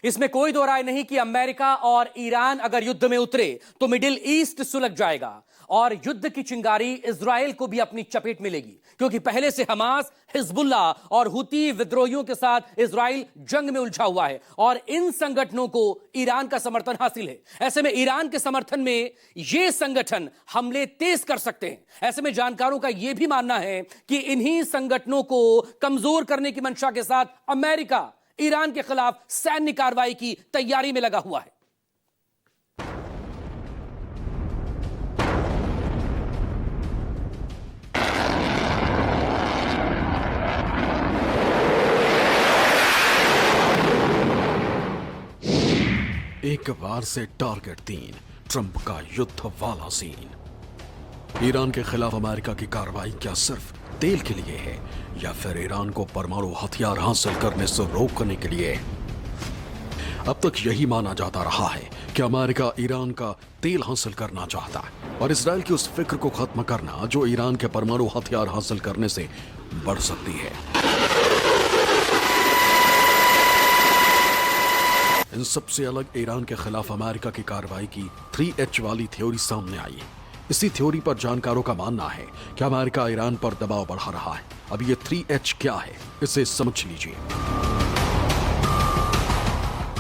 इसमें कोई दो राय नहीं कि अमेरिका और ईरान अगर युद्ध में उतरे तो मिडिल ईस्ट सुलग जाएगा और युद्ध की चिंगारी इजराइल को भी अपनी चपेट में लेगी, क्योंकि पहले से हमास, हिजबुल्ला और हुती विद्रोहियों के साथ इजराइल जंग में उलझा हुआ है और इन संगठनों को ईरान का समर्थन हासिल है। ऐसे में ईरान के समर्थन में ये संगठन हमले तेज कर सकते हैं। ऐसे में जानकारों का यह भी मानना है कि इन्हीं संगठनों को कमजोर करने की मंशा के साथ अमेरिका ईरान के खिलाफ सैन्य कार्रवाई की तैयारी में लगा हुआ है। एक बार से टारगेट 3, ट्रंप का युद्ध वाला सीन। ईरान के खिलाफ अमेरिका की कार्रवाई क्या सिर्फ तेल के लिए है या फिर ईरान को परमाणु हथियार हासिल करने से रोकने के लिए? अब तक यही माना जाता रहा है कि अमेरिका ईरान का तेल हासिल करना चाहता है और इसराइल की उस फिक्र को खत्म करना जो ईरान के परमाणु हथियार हासिल करने से बढ़ सकती है। इन सबसे अलग ईरान के खिलाफ अमेरिका की कार्रवाई की 3H वाली थ्योरी सामने आई है। इसी थ्योरी पर जानकारों का मानना है कि अमेरिका ईरान पर दबाव बढ़ा रहा है। अब ये 3H क्या है, इसे समझ लीजिए।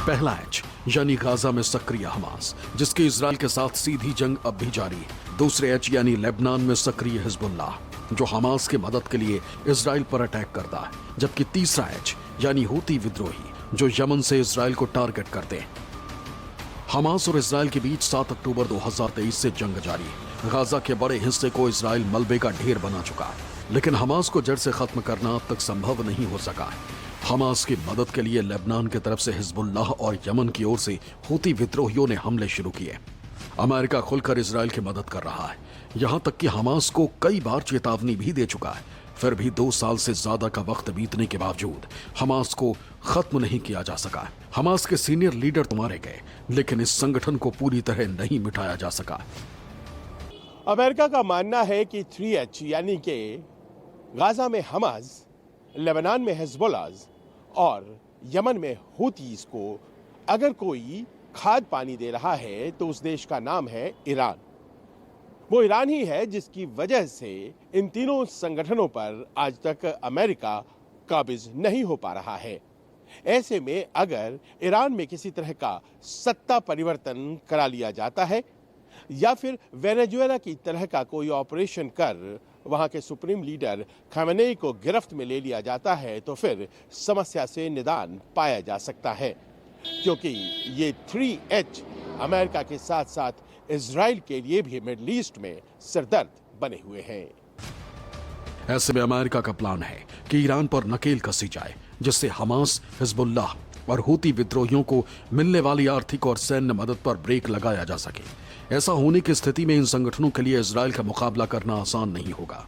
पहला H यानी गाजा में सक्रिय हमास, जिसकी इजराइल के साथ सीधी जंग अब भी जारी है। दूसरे H यानी लेबनान में सक्रिय हिजबुल्ला, जो हमास की मदद के लिए इजराइल पर अटैक करता है। जबकि तीसरा H यानी हुती विद्रोही, जो यमन से इजराइल को टारगेट करते हैं। हमास और इजराइल के बीच 7 अक्टूबर 2023 से जंग जारी है। गाजा के बड़े हिस्से को इजराइल मलबे का ढेर बना चुका है, लेकिन हमास को जड़ से खत्म करना अब तक संभव नहीं हो सका है। हमास की मदद के लिए लेबनान की तरफ से हिजबुल्लाह और यमन की ओर से हुती विद्रोहियों ने हमले शुरू किए। अमेरिका खुलकर इजराइल की मदद कर रहा है, यहां तक कि हमास को कई बार चेतावनी भी दे चुका है। फिर भी 2 साल से ज्यादा का वक्त बीतने के बावजूद हमास को खत्म नहीं किया जा सका। हमास के सीनियर लीडर तो मारे गए, लेकिन इस संगठन को पूरी तरह नहीं मिटाया जा सका। अमेरिका का मानना है कि 3H यानी कि गाजा में हमास, लेबनान में हिजबुल्लाह और यमन में हुतीस को अगर कोई खाद पानी दे रहा है तो उस देश का नाम है ईरान। वो ईरान ही है जिसकी वजह से इन तीनों संगठनों पर आज तक अमेरिका काबिज नहीं हो पा रहा है। ऐसे में अगर ईरान में किसी तरह का सत्ता परिवर्तन करा लिया जाता है या फिर वेनेजुएला की तरह का कोई ऑपरेशन कर वहां के सुप्रीम लीडर खमेनेई को गिरफ्त में ले लिया जाता है तो फिर समस्या से निदान पाया जा सकता है, क्योंकि ये 3H अमेरिका के साथ साथ इजराइल के लिए भी मिडिल ईस्ट में सिरदर्द बने हुए हैं। ऐसे में अमेरिका का प्लान है कि ईरान पर नकेल कसी जाए, जिससे हमास, हिजबुल्लाह और हुती विद्रोहियों को मिलने वाली आर्थिक और सैन्य मदद पर ब्रेक लगाया जा सके। ऐसा होने की स्थिति में इन संगठनों के लिए इजराइल का मुकाबला करना आसान नहीं होगा।